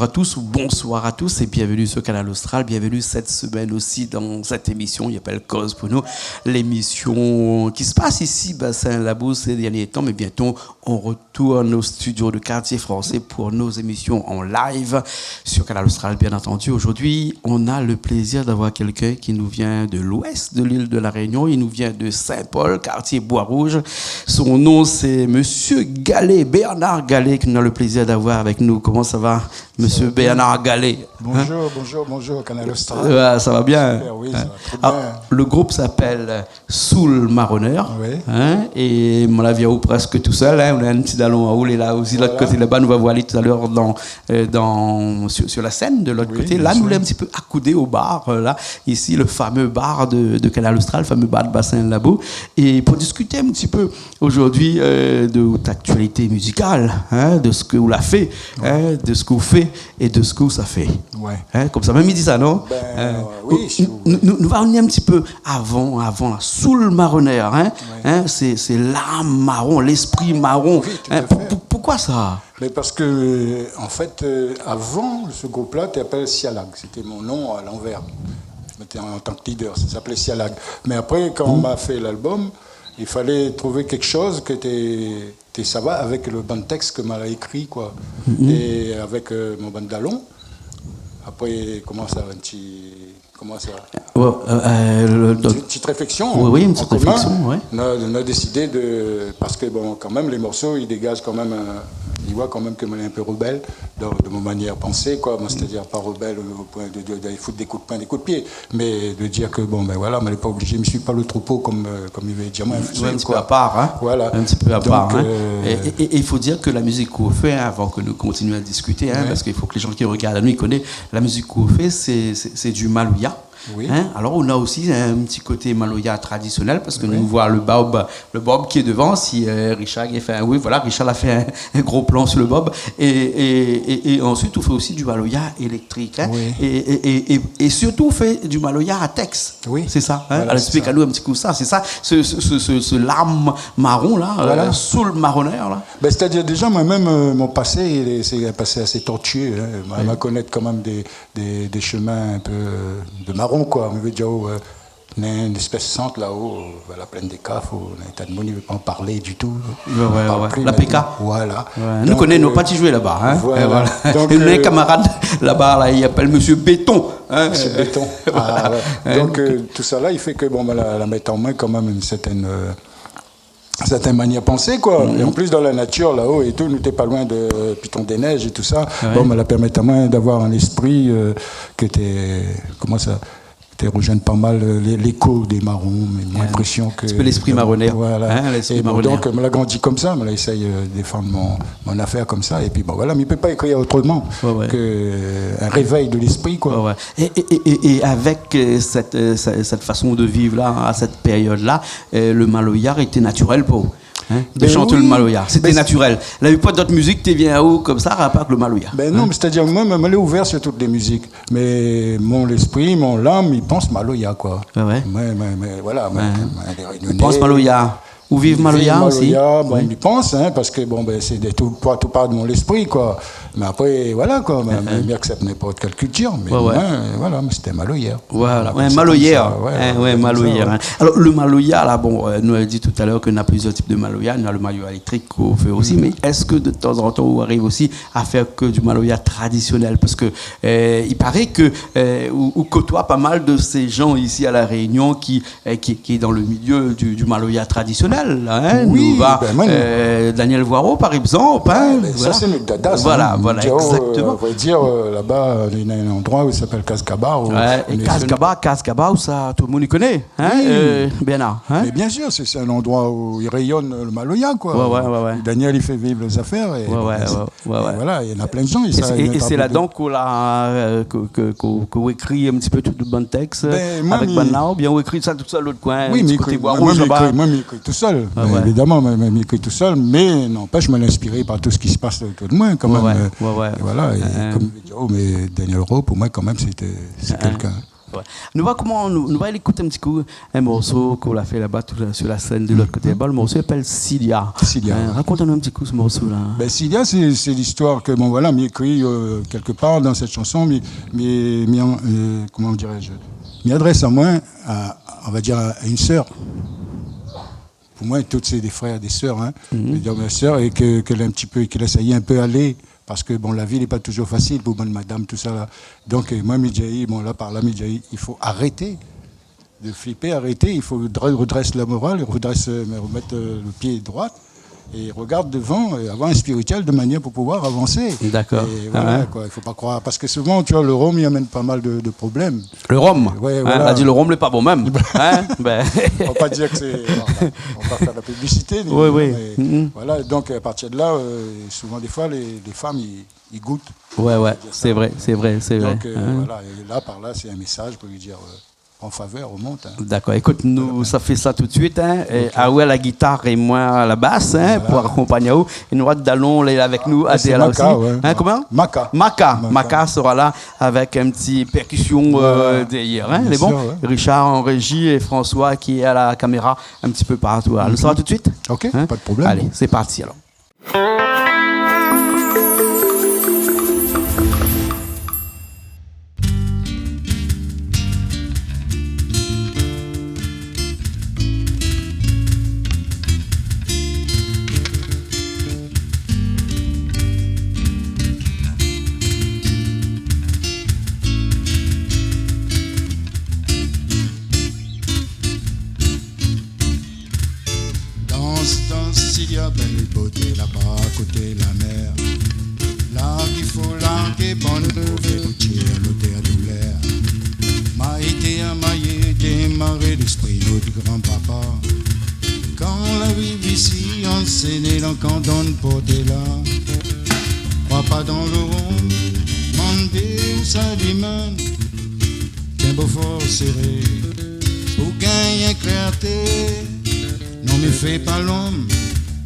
Bonjour à tous ou bonsoir à tous et bienvenue sur Canal Austral. Bienvenue cette semaine aussi dans cette émission, il appelle Cause pour nous. L'émission qui se passe ici, Bassin-Labou ces derniers temps, mais bientôt on retourne au studio de Quartier Français pour nos émissions en live sur Canal Austral, bien entendu. Aujourd'hui, on a le plaisir d'avoir quelqu'un qui nous vient de l'ouest de l'île de la Réunion. Il nous vient de Saint-Paul, quartier Bois-Rouge. Son nom, c'est Monsieur Gallet, Bernard Gallet, que nous avons le plaisir d'avoir avec nous. Comment ça va, Monsieur Bernard Gallet? Bonjour, Canal Austral. Ça va bien? Super, oui, ça va très bien. Alors, le groupe s'appelle Soul Marronneur. Oui. Et on la vient presque tout seul. On a un petit ballon à rouler là aussi, de l'autre côté là-bas. Nous va voir aller tout à l'heure sur la scène de l'autre côté. Là, nous l'avons un petit peu accoudé au bar. Là, ici, le fameux bar de Canal Austral, le fameux bar de Bassin-Labou. Et pour discuter un petit peu aujourd'hui de votre actualité musicale, de ce que vous l'avez fait, de ce que vous faites et de ce que ça fait. Ouais. Comme ça, même il dit ça, non? Oui, si vous voulez. Nous allons venir un petit peu avant la Soul Marronneur. C'est l'âme marron, l'esprit marron. Oui, tout à fait. Pourquoi ça? Mais parce que, en fait, avant ce groupe-là, tu t'appelles Sialag. C'était mon nom à l'envers. Je m'étais en tant que leader, ça s'appelait Sialag. Mais après, quand on m'a fait l'album, il fallait trouver quelque chose qui était ça va avec le bon texte que m'a écrit, quoi. Et avec mon bandalon. Après, comment ça? Une petite réflexion. Oui, une petite réflexion, oui. On a décidé de... Parce que, bon, quand même, les morceaux, ils dégagent quand même... Ils voient quand même que je suis un peu rebelle de ma manière de penser, quoi. Moi, c'est-à-dire pas rebelle au point de foutre des coups de poing, des coups de pied, mais de dire que, bon, ben voilà, mais je n'ai pas obligé, je ne me suis pas le troupeau comme il veut dire moi. Un petit peu à part, hein. Voilà. Un petit peu à part. Et il faut dire que la musique qu'on fait, avant que nous continuions à discuter, parce qu'il faut que les gens qui regardent à nous, ils connaissent, la musique qu'on fait, c'est du Maloya. Oui. Alors on a aussi un petit côté Maloya traditionnel parce que nous voit le bob qui est devant. Si Richard a fait Richard a fait un gros plan sur le bob et ensuite on fait aussi du Maloya électrique et surtout on fait du Maloya à texte. Oui. C'est ça. Voilà, Alors explique-nous un petit coup ça. C'est ça. Ce lame marron là, Soul Marronneur là. Ben, c'est-à-dire déjà moi-même mon passé c'est un passé assez tortueux. On va connaître quand même des chemins un peu de marron. Quoi, on veut dire, on a une espèce de centre là-haut, à la plaine des CAF, on a un tas de monde, il ne veut pas en parler du tout. La PK. Voilà. Nous connaissons nos partis joués là-bas. Voilà. Donc, un camarade là-bas, là, il appelle Monsieur Béton. Monsieur Béton. Donc tout ça là, il fait que bon, la mettre en main quand même une certaine manière de penser, quoi. Et en plus, dans la nature, là-haut et tout, nous n'étions pas loin de Piton des Neiges et tout ça. Bon, mais la permet à moi d'avoir un esprit qui était, rejoint pas mal l'écho des marrons, mais j'ai l'impression que... Un peu l'esprit marronnaire. Voilà. L'esprit marronnaire. Donc, je l'ai grandi comme ça, je essaye de défendre mon affaire comme ça, et puis bon, voilà, mais il ne peut pas écrire autrement qu'un réveil de l'esprit, quoi. Et avec cette façon de vivre là, à cette période-là, le Maloya était naturel pour vous. De chanter le Maloya. C'était naturel. Il n'y avait pas d'autres musiques qui viennent à haut comme ça, à part que le Maloya. Non, mais c'est-à-dire moi, je suis ouvert sur toutes les musiques. Mais mon esprit, mon âme, il pense Maloya, quoi. Mais voilà. Il pense Maloya. Ou vive Maloya aussi. Bon, il pense, parce que bon, c'est tout part de mon esprit, quoi. Mais après, voilà, quoi. Mais j'accepte n'importe quelle culture. Mais voilà, mais c'était Maloya. Voilà, Maloya. Maloya. Alors, le Maloya, là, bon, nous avons dit tout à l'heure qu'on a plusieurs types de Maloya. Nous avons le Maloya électrique qu'on fait aussi. Mais est-ce que de temps en temps, on arrive aussi à faire que du Maloya traditionnel? Parce que il paraît que on côtoie pas mal de ces gens ici à La Réunion qui est dans le milieu du Maloya traditionnel. Oui, Daniel Voiro par exemple. Ça c'est notre dada. Voilà, exactement. On va dire là-bas, il y a un endroit où il s'appelle Cascaba. Cascaba, où ça, tout le monde y connaît. Bernard. Mais bien sûr, c'est un endroit où il rayonne le Maloya, quoi. Daniel, il fait vivre les affaires. Et voilà, il y en a plein de gens. Et c'est là-dedans qu'on écrit un petit peu tout le bon texte avec Bernard, ou bien on écrit ça tout seul l'autre coin. Oui, mais moi, j'écris tout seul. Évidemment, j'écris tout seul, mais n'empêche, je m'inspire par tout ce qui se passe autour de moi, quand même. Voilà, et comme mais Daniel Rowe, pour moi, quand même, c'est quelqu'un. Ouais. Nous va écouter un petit coup un morceau qu'on a fait là-bas sur la scène de l'autre côté. Le morceau s'appelle Cilia. Raconte-nous un petit coup ce morceau-là. Ben, Cilia, c'est l'histoire que m'y écrit quelque part dans cette chanson, comment dirais-je, m'y adresse à moi, on va dire à une sœur. Pour moi, toutes c'est des frères, des sœurs, hein. Je veux dire ma sœur, et qu'elle essaye un peu aller. Parce que la vie n'est pas toujours facile pour bonne madame, tout ça là. Donc moi, Midjaï, il faut arrêter de flipper, il faut redresser la morale, remettre le pied droit et regarde devant et avoir un spirituel de manière pour pouvoir avancer. D'accord. Et voilà, quoi, il faut pas croire. Parce que souvent, tu vois, le rhum, il amène pas mal de problèmes. Le rhum ouais, voilà. On a dit le rhum n'est pas bon même. Hein ben. On va pas dire que c'est... On va faire la publicité. Oui. Voilà, donc à partir de là, souvent des fois, les femmes, ils goûtent. Ouais, c'est vrai. Donc voilà, et là, par là, c'est un message pour lui dire... en faveur, remonte. Hein. D'accord, écoute, nous, ça fait ça tout de suite. Hein. Okay. À la guitare et moi à la basse, hein, pour accompagner. Et nous, Dallon est avec nous, Adéla aussi. Ouais. Hein, comment Maka sera là avec un petit percussion derrière. Hein, les bons Richard en régie et François qui est à la caméra un petit peu partout. Alors, ça va tout de suite. Ok, hein? Pas de problème. Allez, c'est parti alors. Il y a belle beauté là-bas à côté de la mer. Là qu'il faut là qui est bonne pour faire goûter l'odeur de l'air. M'a été amaillé, démarré l'esprit notre grand-papa. Quand la vie ici, on s'est né dans le canton de Portela. Crois pas dans le rond, mandé où ça dimane. Qu'un beau fort serré, pour gagner clarté. Non mais fais pas l'homme.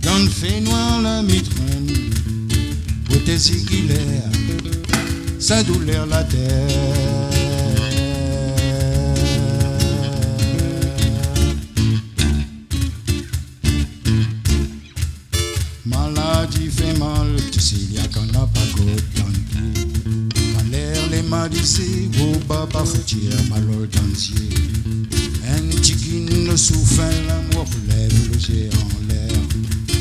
Quand il fait noir la mitraine, pour tes sigilaires, sa douleur la terre. Maladie fait mal, tu sais, il y a qu'on n'a pas gauche dans le tout. Quand l'air les malissés, vos papas faut-il malheur d'entier. Un chiquine ne souffre, l'amour lève le jet en l'air.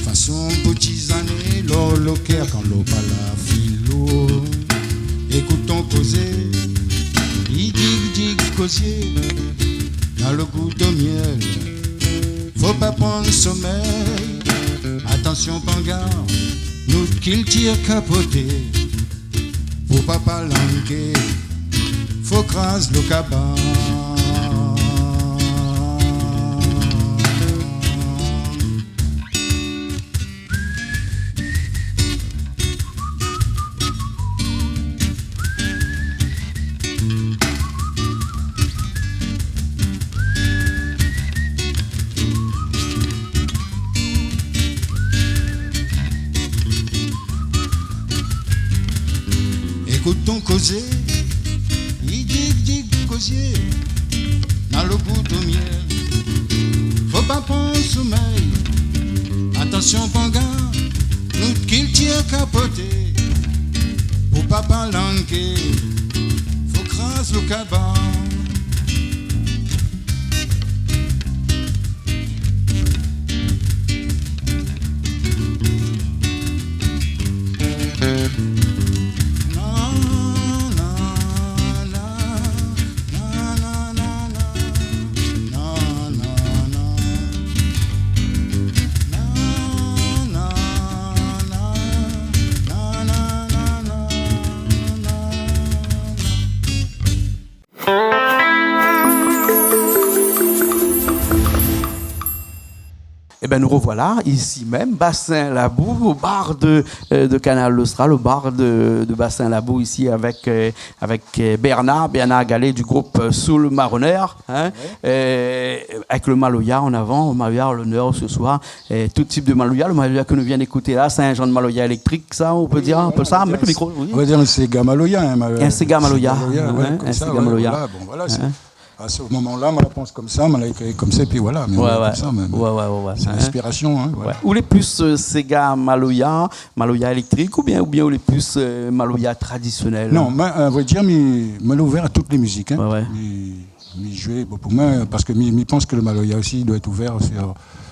Façon petits années, l'eau le cœur quand l'eau pas la philo. Écoutons causer, il dit causier, dans le goût de miel. Faut pas prendre sommeil, attention pangard, nous qu'il tire capoté. Faut pas palanquer, faut craser le cabane. Écoutons causer, il dit causier, dans le goût de miel. Faut pas prendre sommeil, attention pangard, nous qu'il tire capoté. Pour pas palanquer, faut craser le cabane. Eh bien, nous revoilà ici même, Bassin-Labou, au bar de Canal Austral, au bar de Bassin-Labou, ici avec Bernard Gallet du groupe Soul Marronner, hein, avec le Maloya en avant, le Maloya l'honneur ce soir, tout type de Maloya. Le Maloya que nous venons d'écouter là, c'est un genre de Maloya électrique, ça, on peut dire un peu ça, mettre le micro. Oui. On va dire un Sega Maloya. Un Sega Maloya. Un Sega Maloya. Bon, voilà, à ce moment-là, on la pense comme ça, on l'a écrit comme ça, et puis voilà. Mais c'est l'inspiration. Hein, voilà. Ou les plus Sega Maloya électrique, ou bien ou les plus Maloya traditionnel? Non, on va dire, mais ouvert à toutes les musiques. Hein. Jouer, pour moi, parce que je pense que le Maloya aussi doit être ouvert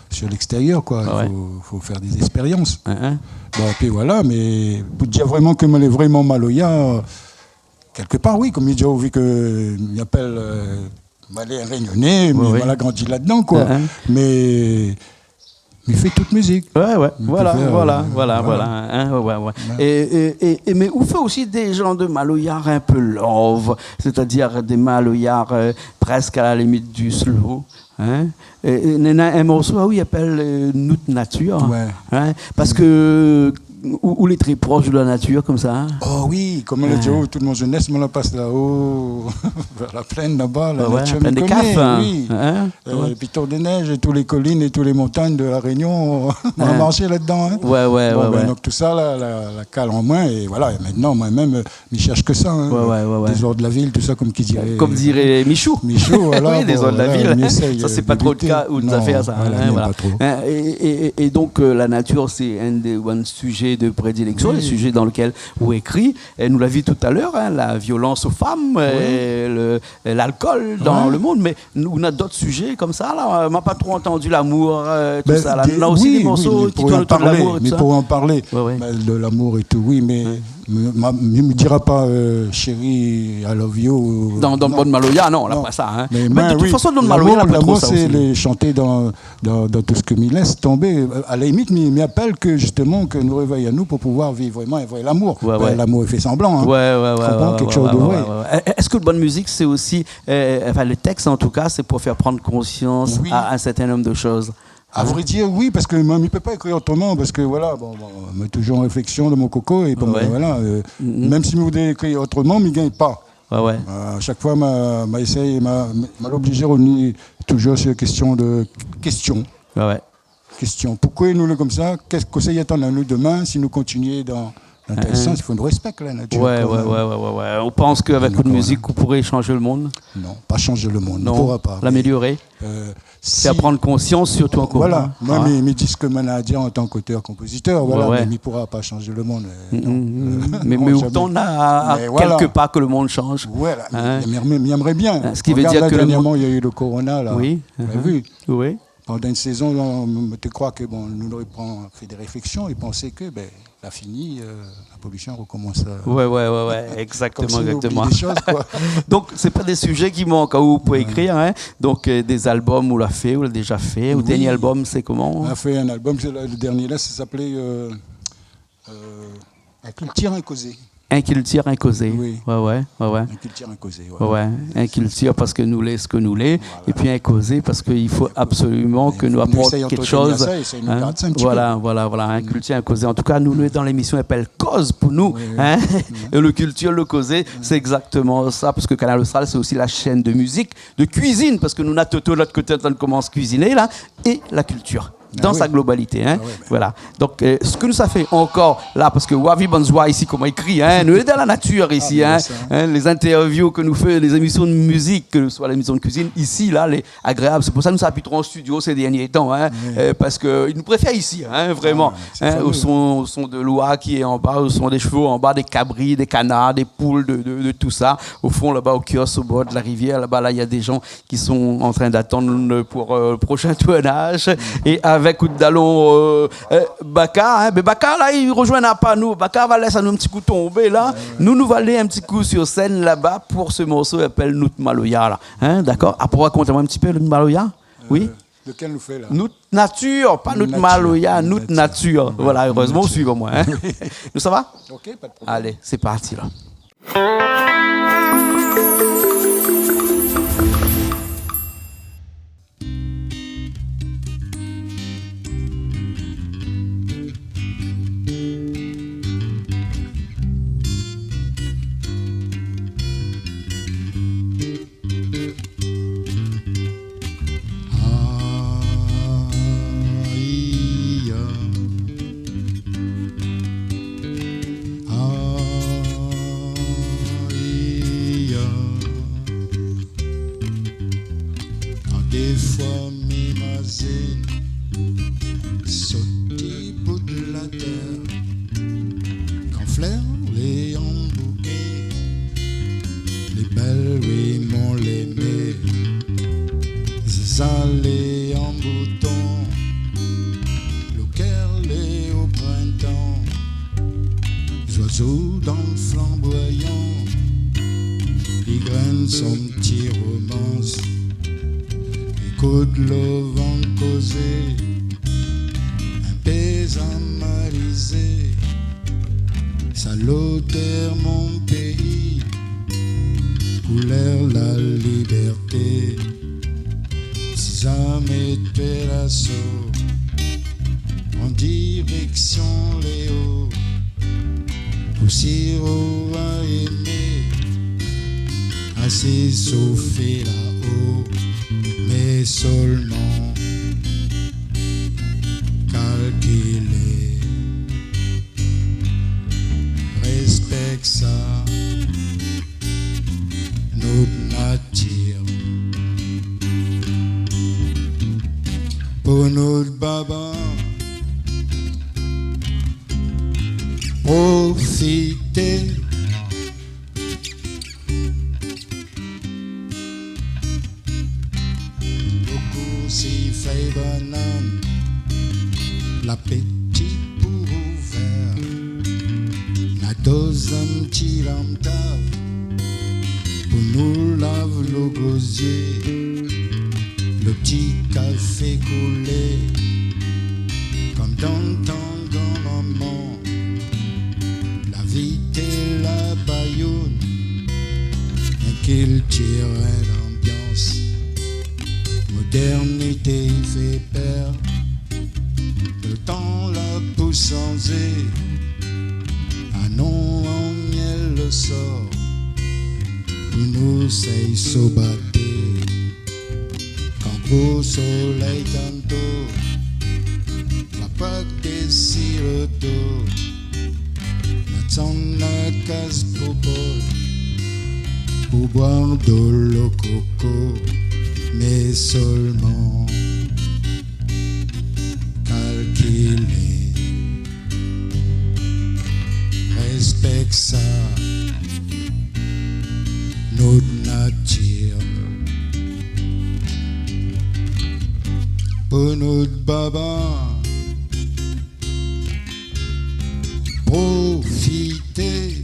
sur l'extérieur, quoi. Il faut faire des expériences. Bon, puis voilà, mais pour dire vraiment que je suis vraiment Maloya, quelque part, oui, comme il dit, vu que il appelle Malais réunionnais, mais il a grandi là-dedans, quoi. Mais il fait toute musique. Voilà. Mais on fait aussi des gens de Maloyard un peu love, c'est-à-dire des Maloyards presque à la limite du slow. Hein? Un morceau où il appelle Notre Nature, parce que où les très proches de la nature comme ça. Oh oui, comme on l'a dit, toute mon jeunesse me la passe là-haut, vers la plaine là-bas, la nature plaine des Cafes, oui. Puis Tour des Neiges et toutes les collines et toutes les montagnes de la Réunion, on a marché là-dedans. Hein. Donc tout ça, la cale en moins, et voilà, et maintenant moi-même, je cherche que ça, des ors de la ville, tout ça comme qui dirait. Comme dirait Michou. Voilà. Oui, des ors de la ville. Ça c'est pas trop le cas où tu as fait ça. Et donc la nature, c'est un sujet de prédilection, les sujets dans lesquels vous écrit. Et nous l'avons vu tout à l'heure, la violence aux femmes, l'alcool dans le monde. Mais on a d'autres sujets comme ça. Là, on n'a pas trop entendu l'amour, tout ça. Là. On a aussi des morceaux qui tournent autour de l'amour. Mais pour en parler, de l'amour et tout, oui, mais ne me dira pas chérie, I love you. Dans Bonne Maloya, non, on n'a pas ça. Hein. Mais de toute façon, dans Maloya, on n'a pas trop ça. C'est les chanter dans tout ce que m'y laisse tomber. À la limite, m'y appelle que justement que nous réveille à nous pour pouvoir vivre vraiment et voir l'amour. L'amour, il fait semblant. Hein. Quelque chose de vrai. Est-ce que la bonne musique, c'est aussi, le texte en tout cas, c'est pour faire prendre conscience à un certain nombre de choses? À vrai dire, oui, parce que moi, je ne peux pas écrire autrement, parce que voilà, je suis toujours en réflexion de mon coco, et même si je voulais écrire autrement, je ne gagne pas. À chaque fois, je essayé, je obligé de revenir toujours sur question de questions. Question. Pourquoi nous sommes comme ça? Qu'est-ce que ça y attend à nous demain si nous continuons dans tel sens? Il faut nous respecter la nature. On pense qu'avec une musique, vous pourrez changer le monde? Non, pas changer le monde. On ne pourra pas. L'améliorer? Faire prendre conscience, surtout en Corée. Voilà. Moi, mes disques manager en tant qu'auteur-compositeur, mais il ne pourra pas changer le monde. Mais autant on a quelque part que le monde change. Voilà. J'aimerais bien. Ce qui veut dire que dernièrement, il y a eu le corona. Là. Oui. Vous avez vu? Oui. Pendant une saison, je crois que nous aurions fait des réflexions et pensé que la fini, la pollution recommence à... Exactement. Des choses, quoi. Donc, ce pas des sujets qui manquent où vous pouvez écrire. Hein? Donc, des albums, on l'a fait, on l'a déjà fait. Le dernier album, c'est comment? On a fait un album, le dernier là, ça s'appelait Un culture, un causé. Un culture, un causé. Oui. Un culture, un causé. Un culture parce que nous l'est ce que nous l'est, et puis un causé parce qu'il faut absolument que nous apportions quelque chose. Voilà. Un culture, un causé. En tout cas, nous dans l'émission appelle Cause pour nous. Et le culture, le causé, c'est exactement ça, parce que Canal Austral, c'est aussi la chaîne de musique, de cuisine, parce que nous avons Toto de l'autre côté en train de commencer à cuisiner là, et la culture. Dans sa globalité. Hein. Voilà. Donc, ce que nous ça fait encore là, parce que Wavi Banzoua ici, comment écrit, nous sommes dans la nature ici. Les interviews que nous faisons, les émissions de musique, que ce soit l'émission de cuisine, ici, là, les agréables. C'est pour ça que nous sommes trop en studio ces derniers temps, parce qu'ils nous préfèrent ici, vraiment. Au son de l'oie qui est en bas, au son des chevaux en bas, des cabris, des canards, des poules, de tout ça. Au fond, là-bas, au kiosque, au bord de la rivière, là-bas, il y a des gens qui sont en train d'attendre pour le prochain tournage. Et avec Oudalon Bakar, mais Bakar là il rejoindra pas nous. Bakar va laisser nous un petit coup tomber là. Nous va aller un petit coup sur scène là-bas pour ce morceau qui s'appelle Notre Maloya là. D'accord. Après racontez-moi un petit peu Notre Maloya. Oui. Lequel nous fait là? Notre nature, pas notre Maloya, notre nature. Voilà, heureusement suivez moi. Nous ça va? OK, pas de problème. Allez, c'est parti là. des fois m'imagine sauter bout de la terre quand flaire les en bouquet les belles oui m'ont l'aimé les allées en bouton le cœur les au printemps les oiseaux dans le flamboyant les graines sont petits romances écoute le vent causer un paysan malisé ça l'odeur mon pays couleur la liberté si jamais tu l'assaut en direction les hauts poussière à aimer assez sauvé là-haut mais seulement calculé respecte ça notre nature pour notre baba profiter si fait banane l'appétit pour ouvert la dose un petit lantave pour nous lave le gosier le petit café coulé comme dans ton grand-maman la vite et la baïonne un qu'il tire l'ambiance modernité fait peur le temps la pousse en zé ah non en miel le sort pour nous c'est sobaté quand gros soleil tantôt va pas dessus le dos m'attend la case pour boire de l'eau coco mais seulement calculé respecte ça notre nature pour notre baba profiter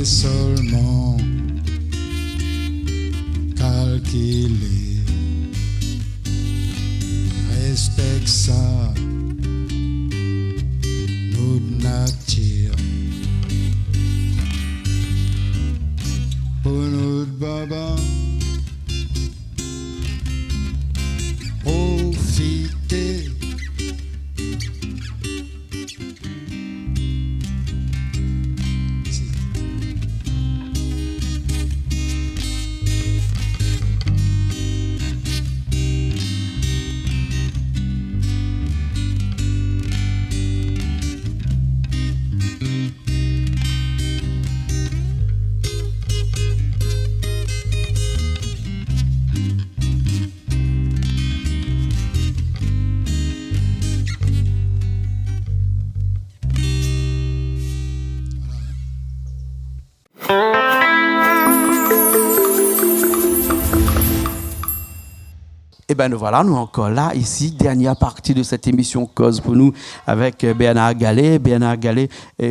seulement calculé respecte ça notre nature pour notre baba profiter Et bien nous voilà, nous encore là, ici, dernière partie de cette émission Cause pour nous, avec Bernard Gallet,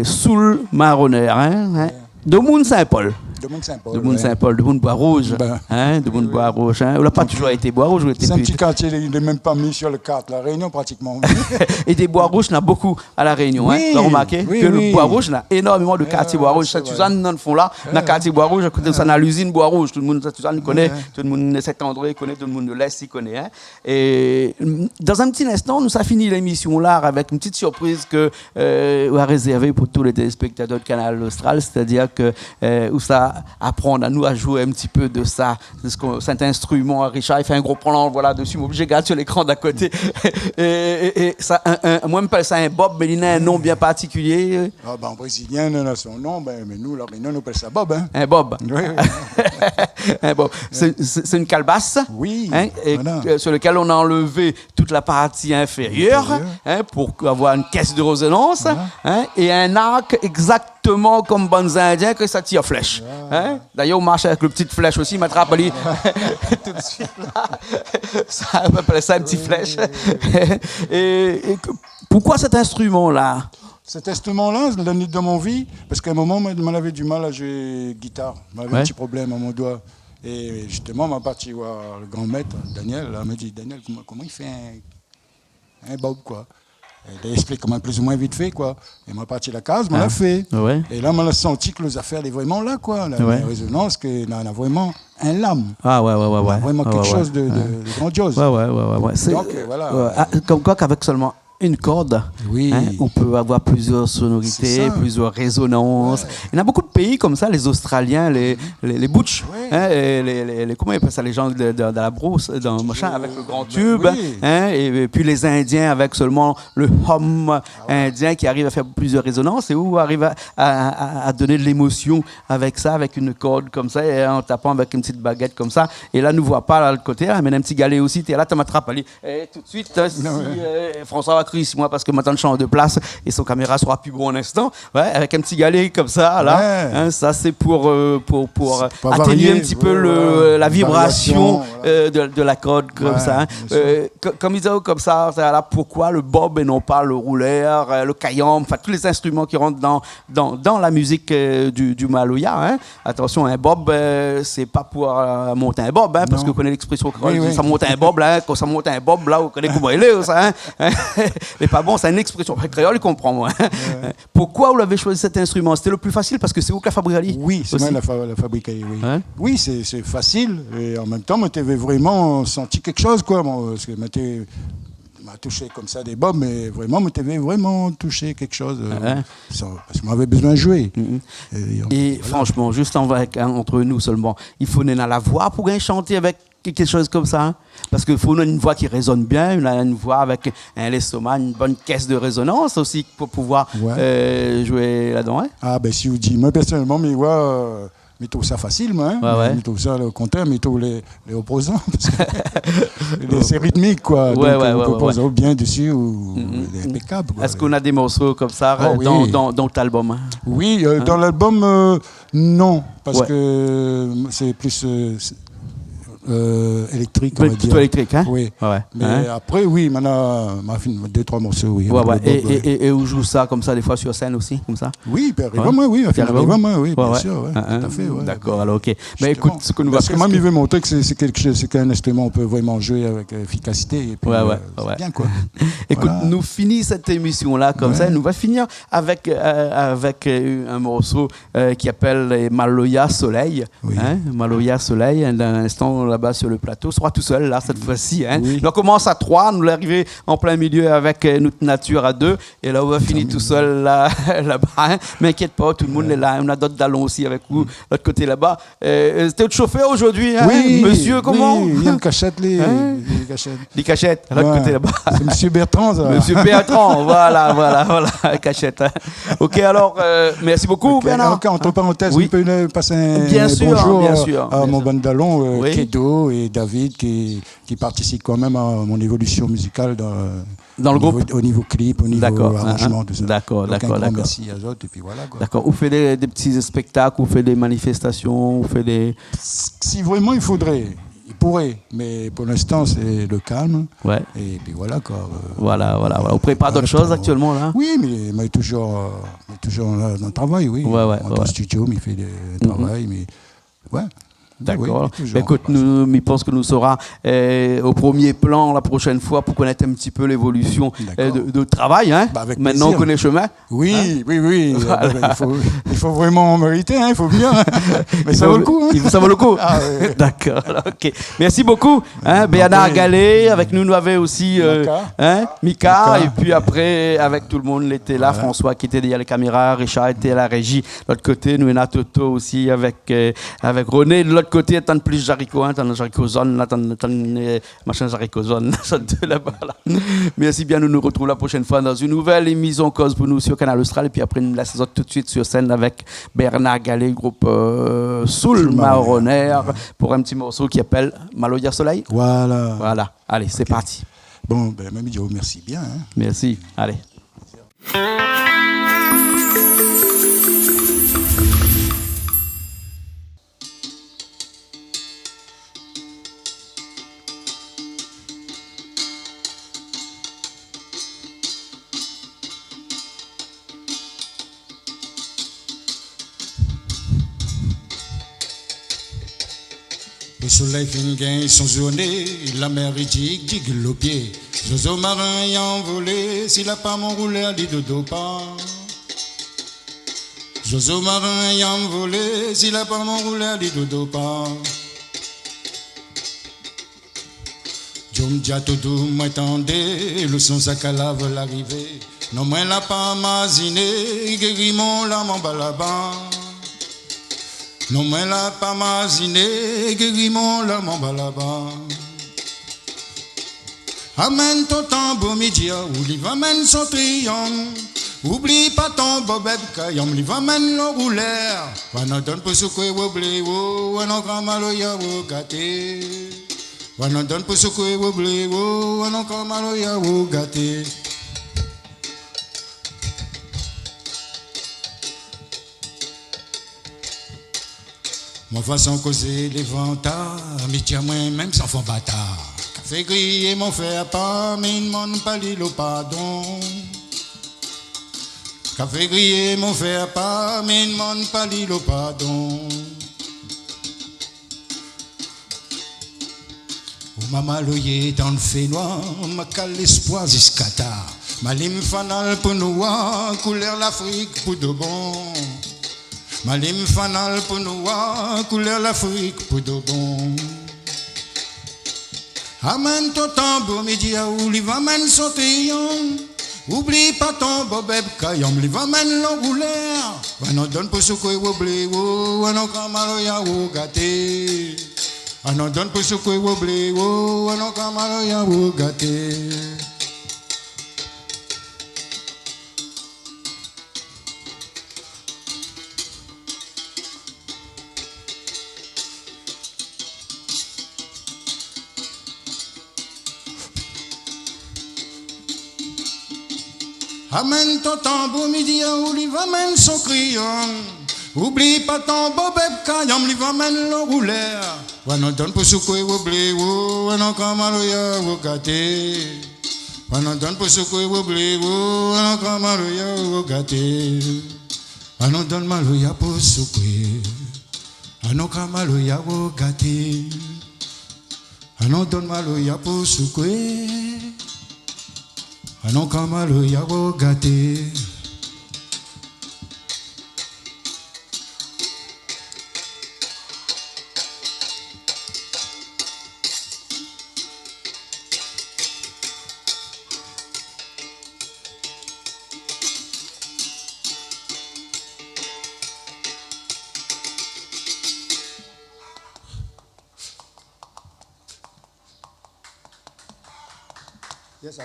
Soul Marronner, de Moun Saint-Paul. De Mont-Saint-Paul. De Mont-Saint-Paul, de Mont-Bois-Rouge. Ben, De Mont-Bois-Rouge. On n'a pas toujours été Bois-Rouge. c'est un petit quartier, il n'est même pas mis sur le carte. La Réunion, pratiquement. Et des Bois-Rouges, il y en a beaucoup à La Réunion. Oui, vous avez remarqué oui, que oui. le Bois-Rouge, il y a énormément de quartiers Bois-Rouge. Suzanne, dans le fond là, dans le quartier Bois-Rouge, à côté de ça, dans l'usine Bois-Rouge. Tout le monde, Suzanne connaît, tout le monde de Saint-André connaît, tout le monde de l'Est il connaît. Et dans un petit instant, nous, ça finit l'émission là avec une petite surprise que on a réservée pour tous les téléspectateurs de Canal Austral, c'est-à-dire que où ça apprendre à nous à jouer un petit peu de ça, cet instrument. Richard, il fait un gros plan, voilà, dessus, obligé de garder sur l'écran d'à côté. et ça, moi, je m'appelle ça un bob, mais il a un nom bien particulier. En brésilien, on a son nom, mais nous, la Réunion, on appelle ça bob. Hein. Un bob. Oui. Un bob. C'est une calebasse. Oui. Voilà. Sur lequel on a enlevé toute la partie inférieure pour avoir une caisse de résonance et un arc exactement comme bon indien que ça tire flèche. D'ailleurs, on marche avec le petite flèche aussi, m'attrape ali tout de suite là. Ça, on appelle ça une petite flèche. et pourquoi cet instrument-là? Cet instrument-là, je l'ai dans mon vie, parce qu'à un moment, on avait du mal à jouer guitare. On avait un petit problème à mon doigt. Et justement, on m'a parti voir le grand maître, Daniel. Il m'a dit, Daniel, comment il fait un bob, quoi. Il explique comment plus ou moins vite fait, quoi. Et m'a parti la case, on l'a fait. Ouais. Et là, on a senti que les affaires, elle est vraiment là, quoi. La résonance, qu'on a vraiment un lame. Ah ouais. Vraiment quelque chose de grandiose. Ouais. Donc, voilà. Comme quoi qu'avec seulement une corde, on peut avoir plusieurs sonorités, plusieurs résonances. Il y en a beaucoup de pays comme ça, les Australiens, les butch, comment ils appellent ça, les gens de la brousse, machin, avec le grand tube, et puis les Indiens avec seulement le hum indien qui arrive à faire plusieurs résonances et où arrive à donner de l'émotion avec ça, avec une corde comme ça, et en tapant avec une petite baguette comme ça. Et là, nous ne voit pas là, le côté, là, mais un petit galet aussi, tu es là, tu m'attrapes, allez, et tout de suite, François va crier moi parce que maintenant je change de place et son caméra sera plus bon un instant, avec un petit galet comme ça, là, ça c'est pour atténuer un petit peu la vibration de la corde comme ça. Comme ils disent comme ça, là, pourquoi le bob et non pas le rouleur, le caillam, enfin tous les instruments qui rentrent dans la musique du Maloya. Attention, un bob, c'est pas pour monter un bob, parce que vous connaissez l'expression ça monte un bob, là, quand ça monte un bob, là, vous connaissez comment il est, ça. Mais pas bon, c'est une expression. Créole, il comprend, moi. Pourquoi vous avez choisi cet instrument? C'était le plus facile parce que c'est vous qui la fabriquez? Oui, c'est moi la fabriquée, oui. Oui, c'est facile. Et en même temps, moi, j'avais vraiment senti quelque chose, quoi. Parce que m'a touché comme ça des bobs, mais vraiment, moi, j'avais vraiment touché quelque chose. Parce que moi, j'avais besoin de jouer. Et franchement, juste entre nous seulement, il faut donner la voix pour chanter avec quelque chose comme ça, parce qu'il faut une voix qui résonne bien, une voix avec un l'estomac, une bonne caisse de résonance aussi pour pouvoir jouer là-dedans. Ah ben si vous dites, moi personnellement, mes voix, je trouve ça facile, moi. Je trouve ça au contraire, mais je trouve les opposants. C'est rythmique, quoi. On pose bien dessus, c'est impeccable. Est-ce qu'on a des morceaux comme ça dans ton album? Oui, dans l'album, non, parce que c'est plus... électrique, on va dire. Plutôt électrique, hein? Oui. Mais après, oui, maintenant, m'a fait 2-3 morceaux, oui. Et on joue ça comme ça, des fois sur scène aussi, comme ça? Oui, bien sûr, tout à fait. D'accord, alors ok. Mais écoute, ce que nous va faire. Parce que moi, il veut montrer que c'est qu'un instrument, on peut vraiment jouer avec efficacité. Et puis, c'est bien, quoi. Écoute, nous finissons cette émission-là comme ça. Nous va finir avec un morceau qui s'appelle Maloya Soleil. Maloya Soleil, d'un instant là-bas sur le plateau, sera tout seul là cette fois-ci. On commence à 3, nous l'arrivons en plein milieu avec notre nature à 2, et là on va finir tout seul là-bas. Mais inquiète pas, tout le monde est là. On a d'autres dallons aussi avec vous, de l'autre côté là-bas. C'était votre chauffeur aujourd'hui, monsieur, comment? Oui, il y a une cachette, les cachettes, de l'autre côté là-bas. C'est monsieur Bertrand, ça. Monsieur Bertrand, voilà, cachette. Ok, alors, merci beaucoup, Bernard. Entre parenthèses, on peut passer un bonjour à mon bandallon, Kedo et David qui participent quand même à mon évolution musicale dans le groupe, au niveau clip, au niveau arrangement, tout ça. D'accord. Merci à eux et puis voilà. D'accord. Vous faites des petits spectacles, vous faites des manifestations, vous faites des. Si vraiment il faudrait, pourrait, mais pour l'instant, c'est le calme. Ouais. Et puis voilà, quoi. Voilà. On prépare d'autres choses actuellement, là? Oui, mais toujours dans le travail, oui. Ouais. Dans le studio, mais il fait du travail, mais ouais. D'accord. Oui, toujours. Écoute, je pense que nous serons au premier plan la prochaine fois pour connaître un petit peu l'évolution de travail. Hein. Avec maintenant, on connaît le chemin. Oui, hein. oui. Voilà. Il faut vraiment mériter, hein, il faut bien. Mais ça vaut le coup. Hein. Ça vaut le coup. Ah, oui. D'accord. Ok. Merci beaucoup. Bernard Gallet, avec nous avait aussi Mika. Et puis après, avec tout le monde, il était là. Voilà. François qui était derrière les caméras. Richard était à la régie. De l'autre côté, nous, on a Toto aussi avec René. De l'autre côté, tant plus Jarico, tant Jarico Zone, tant machin Jarico Zone, là-bas. Merci bien, nous nous retrouvons la prochaine fois dans une nouvelle émission Cause pour nous sur Canal Austral. Et puis après, nous laissons tout de suite sur scène avec Bernard Gallet, groupe Soul Marronner, pour un petit morceau qui appelle Maloya Soleil. Voilà. Allez, c'est parti. Bon, Mamie Joe, merci bien. Hein. Merci. Allez. Le soleil fin gagne son journée, la mer dit le pied. Zozo marin y envolé, s'il a pas mon rouleur, dit dodo pas. Zozo marin y envolé, s'il a pas mon rouleur, dit dodo pas. Jom dia todo m'attendait, le son sakala veut l'arriver. Non moi la pas maziné, guéri mon l'âme en balaba. Non, mais la pas maziné, guérimon la mambalaba. Amène ton tambour midi, ou l'y va mène son triomphe. Oublie pas ton bobeb, kayam, l'y va mène le rouleur. Wana donne pour soukou oublé, wana kamalo ya wo gâté. Wana donne pour soukou oublé, wana kamalo ya wo gâté. Mon façon causer les vantards, mais tiens moi même sans fond bâtard. Fait griller mon fer pas, mais il m'en pas dit le pardon. Fait griller mon fer pas, mais il m'en pas dit le pardon. Oh maman loyer dans le fait noir, ma cal l'espoir jusqu'à tard. Ma lime fanal pour nous, couleur l'Afrique pour de bon. Malim fanal pour nous, couleur l'Afrique pour de bon. Amène ton tambour midi, ou l'y va mène son triomphe. Oublie pas ton bobeb, kayam, l'y va mène l'enrouleur. Anon donne pour soukou oublé, anon kamalo ya ou gâté. Anon donne pour soukou oublé, anon kamalo ya ou gâté. Amène ton tambour midi, ou l'y va mène son crayon. Oublie pas ton bobeb, kayam, l'y va mène le rouleur. Wanon donne pour soukou oublé, wanon kamalo ya ou gâté. Wanon donne pour soukou oublé, wanon kamalo ya ou gâté. Wanon donne malo ya pour soukou, wanon kamalo ya ou gâté. Wanon donne malo ya pour soukou. Anon kamalo ya wo gâté. Yes, sir.